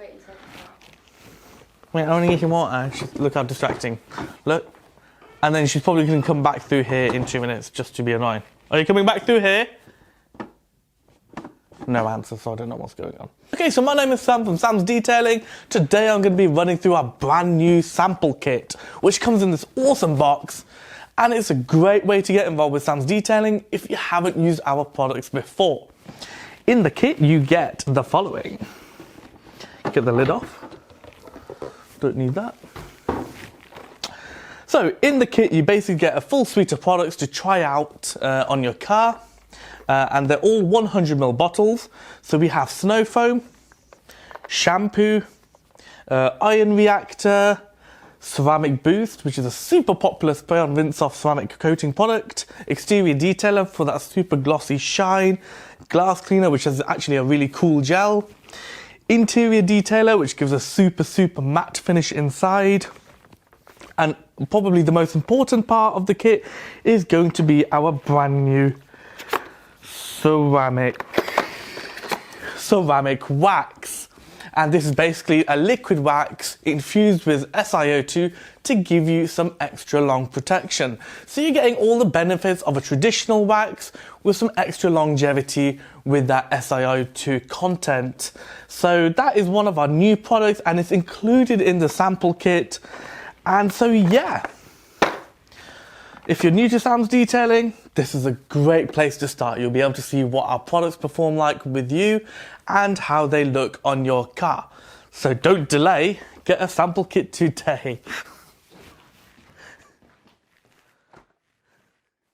wait until Wait, I want to get you water. Look how distracting. Look. And then she's probably going to come back through here in 2 minutes just to be annoying. Are you coming back through here? No answer, so I don't know what's going on. Okay, so my name is Sam from Sam's Detailing. Today I'm going to be running through our brand new sample kit, which comes in this awesome box. And it's a great way to get involved with Sam's Detailing if you haven't used our products before. In the kit, you get the following. Get the lid off. Don't need that. So in the kit, you basically get a full suite of products to try out on your car. And they're all 100ml bottles. So we have snow foam, shampoo, iron reactor, ceramic boost, which is a super popular spray on rinse off ceramic coating product, exterior detailer for that super glossy shine, glass cleaner, which is actually a really cool gel, interior detailer, which gives a super matte finish inside. And probably the most important part of the kit is going to be our brand new ceramic wax. And this is basically a liquid wax infused with SiO2 to give you some extra long protection. So you're getting all the benefits of a traditional wax with some extra longevity with that SiO2 content. So that is one of our new products and it's included in the sample kit. And so yeah, if you're new to Sam's Detailing, this is a great place to start. You'll be able to see what our products perform like with you and how they look on your car. So don't delay, get a sample kit today.